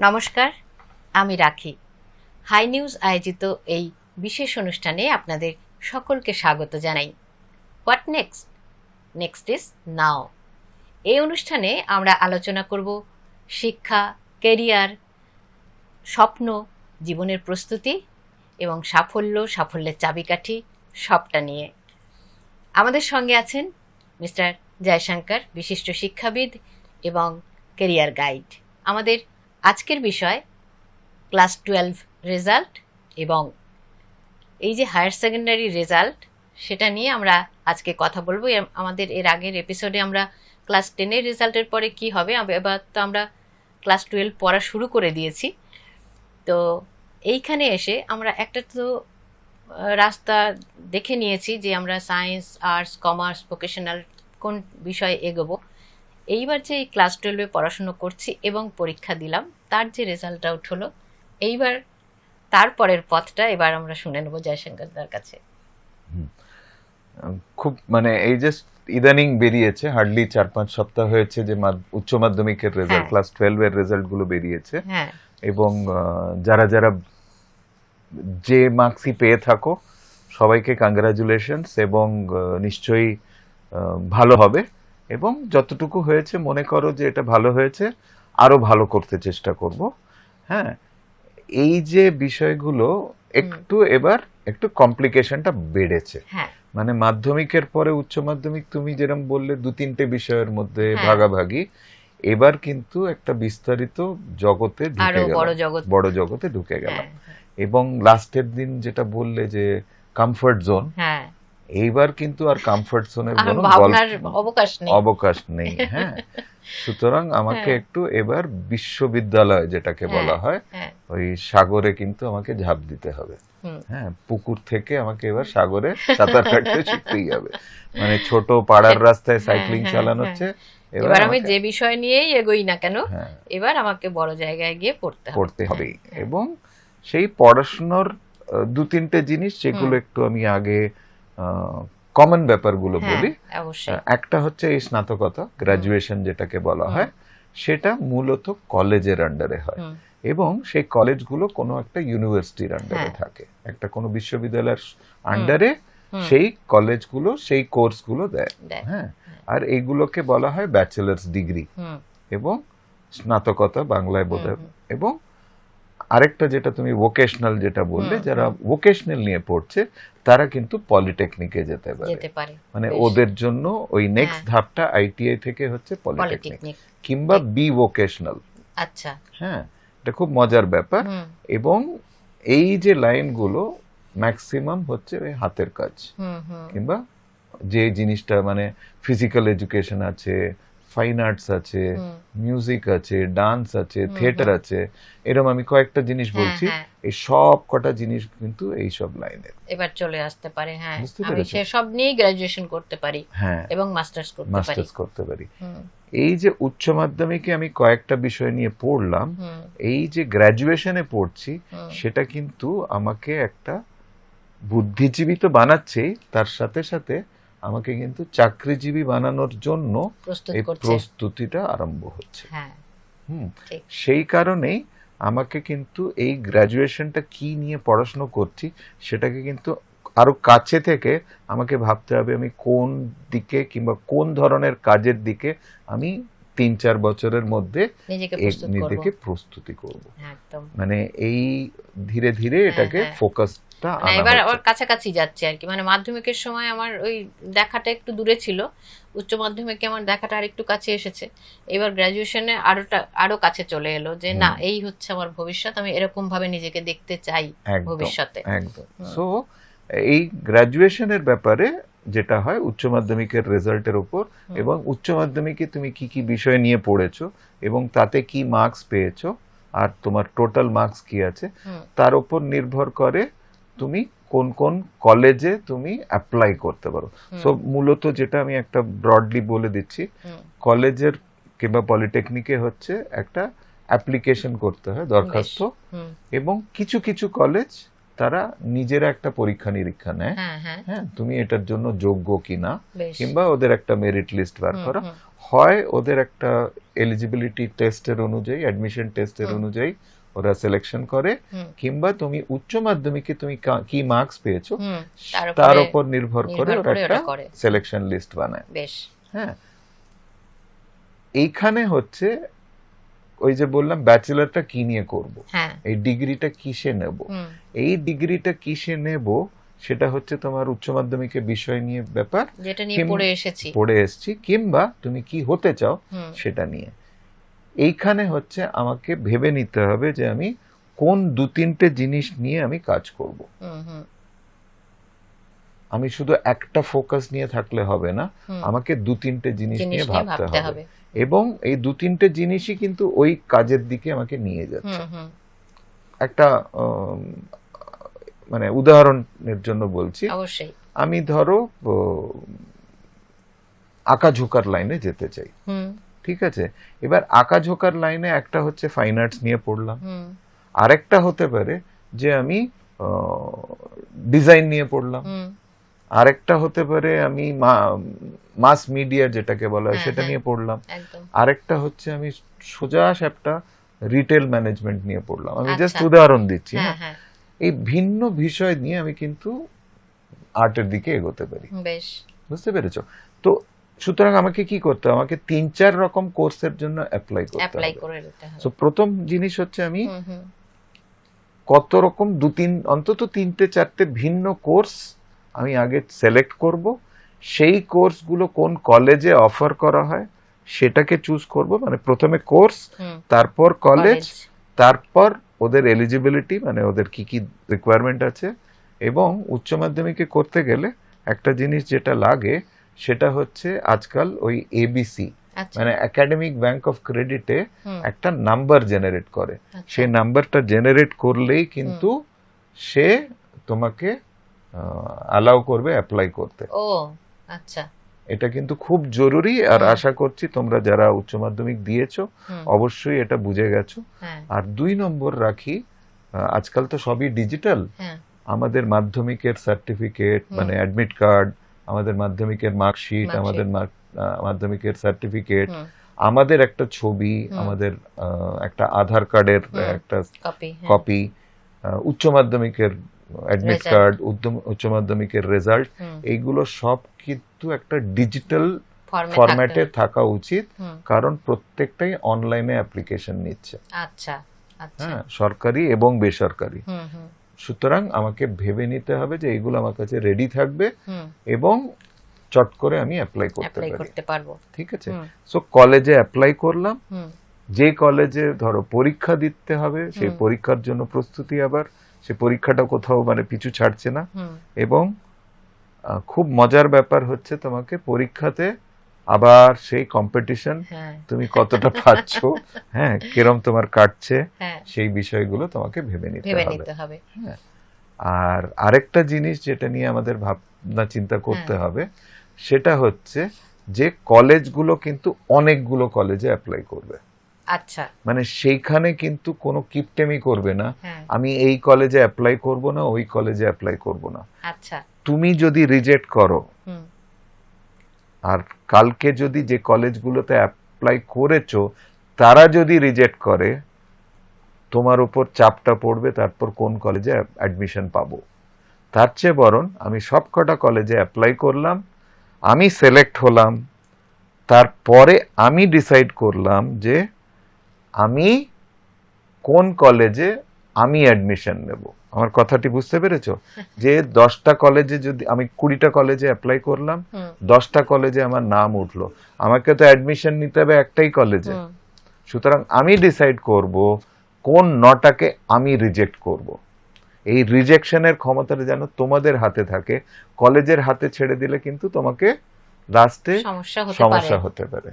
নমস্কার, আমি রাখি। হাই নিউজ আয়োজিত এই বিশেষ অনুষ্ঠানে আপনাদের সকলকে স্বাগত জানাই। What next? Next is now. এই অনুষ্ঠানে আমরা আলোচনা করব শিক্ষা, ক্যারিয়ার, স্বপ্ন, জীবনের প্রস্তুতি এবং সাফল্যের চাবিকাঠি সবটা নিয়ে। আমাদের সঙ্গে আছেন মিস্টার জয়শঙ্কর, বিশিষ্ট শিক্ষাবিদ এবং ক্যারিয়ার গাইড। আমাদের আজকের বিষয় ক্লাস 12 রেজাল্ট এবং এই যে হায়ার সেকেন্ডারি রেজাল্ট, সেটা নিয়ে আমরা আজকে কথা বলবো। আমাদের এর আগের এপিসোডে আমরা ক্লাস 10-এর রেজাল্টের পরে কি হবে, এবার তো আমরা ক্লাস 12 পড়া শুরু করে দিয়েছি। তো এইখানে এসে আমরা একটা তো রাস্তা দেখে নিয়েছি যে আমরা সায়েন্স, আর্টস, কমার্স, ভোকেশনাল কোন বিষয়ে এগোবো। এইবার যে এই ক্লাস 12-এ পড়াশুনো করছি এবং পরীক্ষা দিলাম, তার যে রেজাল্ট আউট হলো, এইবার তারপরের পথটা এবার আমরা শুনে নেব জয়শঙ্করদার কাছে। খুব এই যে ইদানিং বেরিয়েছে, হার্ডলি 4-5 সপ্তাহ হয়েছে যে উচ্চ মাধ্যমিকের রেজাল্ট, ক্লাস 12 এর রেজাল্ট গুলো বেরিয়েছে এবং যারা যারা যে মার্কসই পেয়ে থাকো সবাইকে কংগ্রাচুলেশনস এবং নিশ্চয়ই ভালো হবে। এবং যতটুকু হয়েছে মনে করো যে এটা ভালো হয়েছে, আরো ভালো করতে চেষ্টা করব। হ্যাঁ, এই যে বিষয়গুলো এবার একটু কমপ্লিকেশনটা বেড়েছে। মানে মাধ্যমিকের পরে উচ্চ মাধ্যমিক তুমি যেরকম বললে 2-3টে বিষয়ের মধ্যে ভাগাভাগি, এবার কিন্তু একটা বিস্তারিত জগতে ঢুকে গেল, বড় জগতে ঢুকে গেল। এবং লাস্টের দিন যেটা বললে যে কমফর্ট জোন, এইবার কিন্তু আর কমফর্ট জোনের কোনো অবকাশ নেই। হ্যাঁ, সুতরাং আমাকে একটু এবার বিশ্ববিদ্যালয় যেটাকে বলা হয়, ওই সাগরে কিন্তু আমাকে ঝাঁপ দিতে হবে। হ্যাঁ, পুকুর থেকে আমাকে এবার সাগরে সাঁতার কাটতে শিখতেই হবে। মানে ছোট পাড়ার রাস্তায় সাইক্লিং চালানো হচ্ছে, এবার আমি যে বিষয় নিয়েই এগোই না কেন, এবার আমাকে বড় জায়গায় গিয়ে পড়তে হবে। এবং সেই পড়াশোনার 2-3টে জিনিস যেগুলো একটু আমি আগে কমন ব্যাপারগুলো বলি। একটা হচ্ছে এই স্নাতকতা, গ্রাজুয়েশন যেটাকে বলা হয়, সেটা মূলত কলেজের আন্ডারে হয় এবং সেই কলেজগুলো কোনো একটা ইউনিভার্সিটির আন্ডারে থাকে, একটা কোনো বিশ্ববিদ্যালয়ের আন্ডারে সেই কলেজগুলো সেই কোর্সগুলো দেয়। হ্যাঁ, আর এইগুলোকে বলা হয় ব্যাচেলার্স ডিগ্রি এবং স্নাতকতা বাংলায় বোধহয়। এবং আরেকটা যেটা তুমি ভোকেশনাল যেটা বললে, যারা ভোকেশনাল নিয়ে পড়ছে তারা কিন্তু পলিটেকনিকে যেতে পারে। মানে ওদের জন্য ওই নেক্সট ধাপটা আইটিআই থেকে হচ্ছে পলিটেকনিক কিংবা বি ভোকেশনাল। আচ্ছা, হ্যাঁ, এটা খুব মজার ব্যাপার। এবং এই যে লাইনগুলো ম্যাক্সিমাম হচ্ছে ওই হাতের কাজ কিংবা যে জিনিসটা মানে ফিজিক্যাল এডুকেশন আছে, ফাইন আর্টস আছে, মিউজিক আছে, ডান্স আছে, থিয়েটার আছে, এরকম আমি কয়েকটা জিনিস বলছি। এই সব কটা জিনিস কিন্তু এই সব লাইনের এবার চলে আসতে পারে। হ্যাঁ, আমি সব নিয়ে গ্রাজুয়েশন করতে পারি এবং মাস্টার্স করতে পারি। এই যে উচ্চ মাধ্যমিকে আমি কয়েকটা বিষয় নিয়ে পড়লাম, এই যে গ্রাজুয়েশনে পড়ছি, সেটা কিন্তু আমাকে একটা বুদ্ধিজীবী তো বানাচ্ছেই, তার সাথে সাথে আমাকে কিন্তু চাকরিজীবী বানানোর জন্য এই প্রস্তুতিটা আরম্ভ হচ্ছে। সেই কারণেই আমাকে কিন্তু এই গ্রাজুয়েশনটা কি নিয়ে পড়াশোনা করছি সেটাকে কিন্তু আরো কাছে থেকে আমাকে ভাবতে হবে আমি কোন দিকে কিংবা কোন ধরনের কাজের দিকে আমি 3-4 বছরের মধ্যে নিজেকে প্রস্তুতি করব। মানে এই ধীরে ধীরে এটাকে ফোকাস এবার আবার কাছাকাছি যাচ্ছে আর কি। মানে মাধ্যমিকের সময় আমার ওই দেখাটা একটু দূরে ছিল, উচ্চ মাধ্যমিকে আমার দেখাটা আর একটু কাছে এসেছে। এবার গ্রাজুয়েশনে আরো কাছে চলে এলো যে না, এই হচ্ছে আমার ভবিষ্যৎ, আমি এরকম ভাবে নিজেকে দেখতে চাই ভবিষ্যতে। একদম। সো এই গ্রাজুয়েশনের ব্যাপারে যেটা হয় উচ্চ মাধ্যমিকের রেজাল্টের উপর এবং উচ্চ মাধ্যমিকে তুমি কি কি বিষয় নিয়ে পড়েছো এবং তাতে কি মার্কস পেয়েছো আর তোমার টোটাল মার্কস কি আছে, তার উপর নির্ভর করে তুমি কোন কোন কলেজে তুমি অ্যাপ্লাই করতে পারো। সো মূলত যেটা আমি একটা ব্রডলি বলে দিচ্ছি, কলেজের কিংবা পলিটেকনিকে হচ্ছে একটা অ্যাপ্লিকেশন করতে হয়, দরখাস্ত। এবং কিছু কিছু কলেজ তারা নিজেরা একটা পরীক্ষা নিরীক্ষা নেয়, হ্যাঁ তুমি এটার জন্য যোগ্য কিনা, কিংবা ওদের একটা মেরিট লিস্ট বার করা হয়, ওদের একটা এলিজিবিলিটি টেস্টের অনুযায়ী, অ্যাডমিশন টেস্টের অনুযায়ী ওরা সিলেকশন করে, কিংবা তুমি উচ্চ মাধ্যমিকে তুমি কি মার্কস পেয়েছো তার উপর নির্ভর করে ওরা একটা সিলেকশন লিস্ট বানায়। হ্যাঁ, এইখানে হচ্ছে ওই যে বললাম ব্যাচেলরটা কি নিয়ে করব, এই ডিগ্রিটা কিসে নেব, এই ডিগ্রিটা কিসে নেব সেটা হচ্ছে তোমার উচ্চ মাধ্যমিকের বিষয় নিয়ে ব্যাপার, যেটা নিয়ে পড়ে এসেছি, কিংবা তুমি কি হতে চাও সেটা নিয়ে। এইখানে হচ্ছে আমাকে ভেবে নিতে হবে যে আমি কোন 2-3টে জিনিস নিয়ে আমি কাজ করব। আমি শুধু একটা ফোকাস নিয়ে থাকলে হবে না, আমাকে 2-3টে জিনিস নিয়ে ভাবতে হবে, এবং এই 2-3টে জিনিসই কিন্তু ওই কাজের দিকে আমাকে নিয়ে যাচ্ছে। একটা মানে উদাহরণের জন্য বলছি, আমি ধরো আঁকাঝোঁকার লাইনে যেতে চাই, ঠিক আছে, এবার আঁকাঝোঁকার লাইনে একটা হচ্ছে ফাইন আর্টস নিয়ে পড়লাম, আরেকটা হতে পারে যে আমি ডিজাইন নিয়ে পড়লাম, আরেকটা হতে পারে আমি মাস মিডিয়া যেটাকে বলা হয় সেটা নিয়ে পড়লাম, আরেকটা হচ্ছে আমি সোজা একটা রিটেল ম্যানেজমেন্ট নিয়ে পড়লাম। আমি জাস্ট উদাহরণ দিচ্ছি। এই ভিন্ন বিষয় নিয়ে আমি কিন্তু আর্টের দিকে এগোতে পারি, বুঝতে পেরেছো? তো সুতরাং আমাকে কি করতে হবে, আমাকে 3-4 রকম কোর্সের জন্য অ্যাপ্লাই করতে হবে। সো প্রথম জিনিস হচ্ছে আমি কত রকম অন্তত 3-4টে ভিন্ন কোর্স আমি আগে সিলেক্ট করব, সেই কোর্সগুলো কোন কলেজে অফার করা হয় সেটাকে চুজ করব, মানে প্রথমে কোর্স, তারপর কলেজ, তারপর ওদের এলিজিবিলিটি, মানে ওদের কি কি রিকোয়ারমেন্ট আছে, এবং উচ্চ মাধ্যমিকে করতে গেলে একটা জিনিস যেটা লাগে সেটা হচ্ছে আজকাল ওই এবিসি, মানে একাডেমিক ব্যাংক অফ ক্রেডিটে একটা নাম্বার জেনারেট করে, সেই নাম্বারটা জেনারেট করলেই কিন্তু সে তোমাকে অ্যালাউ করবে অ্যাপ্লাই করতে। আচ্ছা, এটা কিন্তু খুব জরুরি, আর আশা করছি তোমরা যারা উচ্চ মাধ্যমিক দিয়েছো অবশ্যই এটা বুঝে গেছো। আর 2 নম্বর রাখি, আজকাল তো সবই ডিজিটাল, আমাদের মাধ্যমিকের সার্টিফিকেট মানে অ্যাডমিট কার্ড, আমাদের মাধ্যমিকের মার্কশিট, আমাদের মাধ্যমিকের সার্টিফিকেট, আমাদের একটা ছবি, আমাদের একটা আধার কার্ডের একটা কপি, উচ্চ মাধ্যমিকের অ্যাডমিট কার্ড, উচ্চ মাধ্যমিকের রেজাল্ট, এইগুলো সব কিন্তু একটা ডিজিটাল ফরম্যাটে থাকা উচিত, কারণ প্রত্যেকটাই অনলাইনে অ্যাপ্লিকেশন নিচ্ছে। আচ্ছা, হ্যাঁ, সরকারি এবং বেসরকারি। সুতরাং আমাকে ভেবে নিতে হবে যে এইগুলো আমার কাছে রেডি থাকবে এবং চট করে আমি অ্যাপ্লাই করতে পারবো, ঠিক আছে? সো কলেজে অ্যাপ্লাই করলাম, যে কলেজে ধরো পরীক্ষা দিতে হবে সেই পরীক্ষার জন্য প্রস্তুতি, আবার সে পরীক্ষাটা কোথাও মানে পিছু ছাড়ছে না, এবং খুব মজার ব্যাপার হচ্ছে তোমাকে পরীক্ষাতে আবার সেই কম্পিটিশন, তুমি কতটা পাচ্ছ, হ্যাঁ কিরম তোমার কাটছে, সেই বিষয়গুলো তোমাকে ভেবে নিতে হবে। হ্যাঁ, আর আরেকটা জিনিস যেটা নিয়ে আমাদের ভাবনা চিন্তা করতে হবে সেটা হচ্ছে যে কলেজগুলো কিন্তু অনেকগুলো কলেজে অ্যাপ্লাই করবে। আচ্ছা, মানে সেইখানে কিন্তু কোনো কিপটেমি করবে না, আমি এই কলেজে অ্যাপ্লাই করব না, ওই কলেজে অ্যাপ্লাই করব না। আচ্ছা, তুমি যদি রিজেক্ট করো, আর কালকে যদি যে কলেজগুলোতে অ্যাপ্লাই করেছো তারা যদি রিজেক্ট করে, তোমার উপর চাপটা পড়বে তারপর কোন কলেজে অ্যাডমিশন পাবো। তার চেয়ে বরং আমি সবকটা কলেজে অ্যাপ্লাই করলাম, আমি সিলেক্ট হলাম, তারপরে আমি ডিসাইড করলাম যে আমি কোন কলেজে আমি অ্যাডমিশন নেব। আমার কথাটি বুঝতে পেরেছো? যে 10টা কলেজে যদি আমি 20টা কলেজে অ্যাপ্লাই করলাম, 10টা কলেজে আমার নাম উঠলো, আমাকে তো অ্যাডমিশন নিতে হবে একটাই কলেজে। সুতরাং আমি ডিসাইড করব কোন 9টাকে আমি রিজেক্ট করব। এই রিজেকশনের ক্ষমতাটা যেন তোমাদের হাতে থাকে, কলেজের হাতে ছেড়ে দিলে কিন্তু তোমাকে লাস্টে সমস্যা হতে পারে।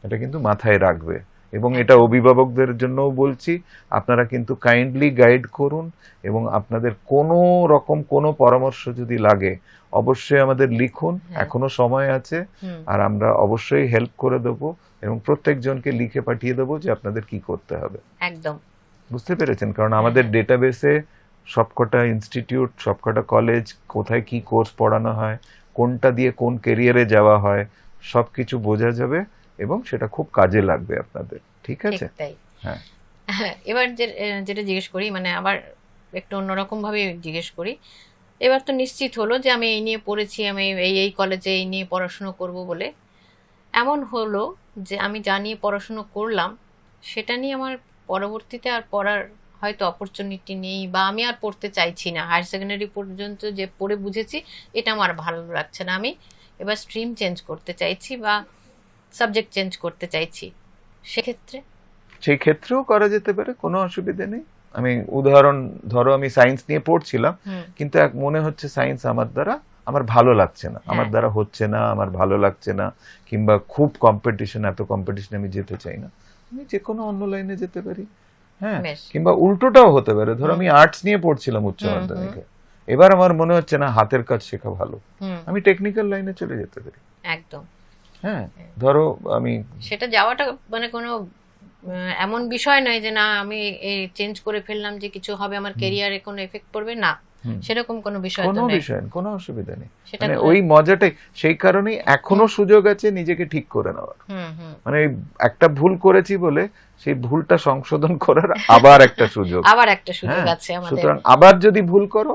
এটা কিন্তু মাথায় রাখবে, এবং এটা অভিভাবকদের জন্যও বলছি, আপনারা কিন্তু কাইন্ডলি গাইড করুন, এবং আপনাদের কোনো রকম কোনো পরামর্শ যদি লাগে অবশ্যই আমাদের লিখুন, এখনো সময় আছে, আর আমরা অবশ্যই হেল্প করে দেবো, এবং প্রত্যেকজনকে লিখে পাঠিয়ে দেবো যে আপনাদের কি করতে হবে। একদম, বুঝতে পেরেছেন? কারণ আমাদের ডেটাবেসে সবকটা ইনস্টিটিউট, সবকটা কলেজ, কোথায় কি কোর্স পড়ানো হয়, কোনটা দিয়ে কোন কেরিয়ারে যাওয়া হয়, সবকিছু বোঝা যাবে এবং সেটা খুব কাজে লাগবে আপনাদের। ঠিক আছে? তাই। হ্যাঁ, এবার যেটা জিজ্ঞেস করি, মানে আবার একটু অন্যরকম ভাবে জিজ্ঞেস করি, এবার তো নিশ্চিত হলো যে আমি এই নিয়ে পড়েছি, আমি এই কলেজে এই নিয়ে পড়াশুনো করব বলে। এমন হলো যে আমি যা নিয়ে পড়াশুনো করলাম সেটা নিয়ে আমার পরবর্তীতে আর পড়ার হয়তো অপরচুনিটি নেই, বা আমি আর পড়তে চাইছি না। হায়ার সেকেন্ডারি পর্যন্ত যে পড়ে বুঝেছি এটা আমার ভালো লাগছে না, আমি এবার স্ট্রিম চেঞ্জ করতে চাইছি বা সাবজেক্ট চেঞ্জ করতে চাইছি। সেই ক্ষেত্রেও করা যেতে পারে, কোনো অসুবিধা নেই। আমি উদাহরণ ধরো, আমি সায়েন্স নিয়ে পড়ছিলাম, কিন্তু এক মনে হচ্ছে সায়েন্স আমার দ্বারা আমার ভালো লাগছে না, আমার দ্বারা হচ্ছে না, আমার ভালো লাগছে না, কিংবা খুব কম্পিটিশন, এত কম্পিটিশন আমি যেতে চাই না, আমি যে কোনো অন্য লাইনে যেতে পারি। হ্যাঁ, কিংবা উল্টোটাও হতে পারে, ধরো আমি আর্টস নিয়ে পড়ছিলাম উচ্চ মাধ্যমিকে, এবার আমার মনে হচ্ছে না হাতের কাজ শেখা ভালো, আমি টেকনিক্যাল লাইনে চলে যেতে পারি। একদম। হ্যাঁ, ধরো আমি সেটা যাওয়াটা মানে কোনো এমন বিষয় নয় যে না আমি চেঞ্জ করে ফেললাম যে কিছু হবে, আমার ক্যারিয়ারে কোনো এফেক্ট পড়বে না, সেরকম কোনো বিষয় তো নেই। কোনো অসুবিধা নেই, মানে ওই মজাটাই। সেই কারণেই এখনো সুযোগ আছে নিজেকে ঠিক করে নেওয়ার। মানে একটা ভুল করেছি বলে সেই ভুলটা সংশোধন করার আবার একটা সুযোগ আছে আমাদের। সুতরাং আবার যদি ভুল করো,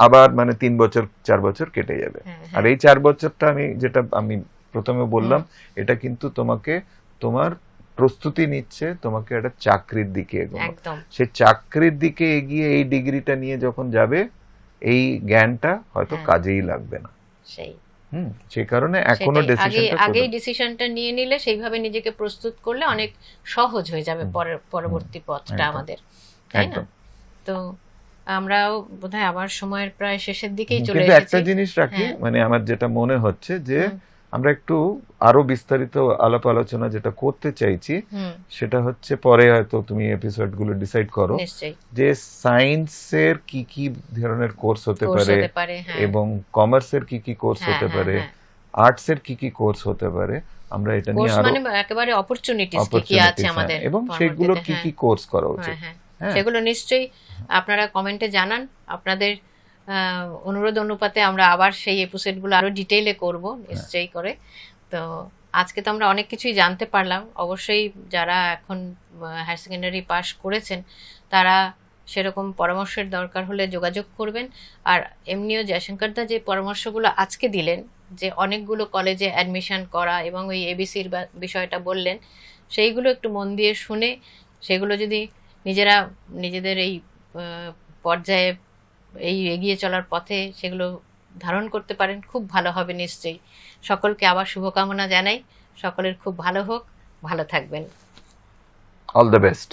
আবার মানে 3 বছর 4 বছর কেটে যাবে। আর এই 4 বছরটা যেটা আমি প্রথমে বললাম, এটা কিন্তু তোমাকে তোমার প্রস্তুতি নিচ্ছে তোমাকে একটা চাকরির দিকে এগোনো। সে চাকরির দিকে এগিয়ে এই ডিগ্রিটা নিয়ে যখন যাবে, এই জ্ঞানটা হয়তো কাজেই লাগবে না। সেই কারণে এখনো আগেই ডিসিশনটা নিয়ে নিলে, সেইভাবে নিজেকে প্রস্তুত করলে অনেক সহজ হয়ে যাবে পরবর্তী পথটা আমাদের, তাই না? তো আমরাও বোধহয় আবার সময়ের প্রায় শেষের দিকেই চলে এসেছি। একটা জিনিস রাখি, মানে আমার যেটা মনে হচ্ছে যে আমরা একটু আরো বিস্তারিত আলাপ আলোচনা যেটা করতে চাইছি, সেটা হচ্ছে পরে হয়তো তুমি এপিসোড গুলো ডিসাইড করো যে সায়েন্সের কি কি ধরনের কোর্স হতে পারে, এবং কমার্সের কি কি কোর্স হতে পারে, আর্টসের কি কি কোর্স হতে পারে। আমরা এটা নিয়ে আরো একেবারে অপরচুনিটিস কি আছে আমাদের, এবং সেগুলোর কি কি কোর্স করা উচিত, সেগুলো নিশ্চয়ই আপনারা কমেন্টে জানান। আপনাদের অনুরোধ অনুপাতে আমরা আবার সেই এপিসোডগুলো আরো ডিটেইলে করব নিশ্চয়ই করে। তো আজকে তো আমরা অনেক কিছুই জানতে পারলাম। অবশ্যই যারা এখন হায়ার সেকেন্ডারি পাস করেছেন তারা সেরকম পরামর্শের দরকার হলে যোগাযোগ করবেন। আর এমনিও জয়শঙ্করদা যে পরামর্শগুলো আজকে দিলেন, যে অনেকগুলো কলেজে অ্যাডমিশন করা এবং ওই এবিসির বিষয়টা বললেন, সেইগুলো একটু মন দিয়ে শুনে সেগুলো যদি নিজেদের এই পর্যায়ে এই এগিয়ে চলার পথে সেগুলো ধারণ করতে পারেন, খুব ভালো হবে নিশ্চয়ই। সকলকে আবার শুভকামনা জানাই, সকলের খুব ভালো হোক, ভালো থাকবেন। All the best.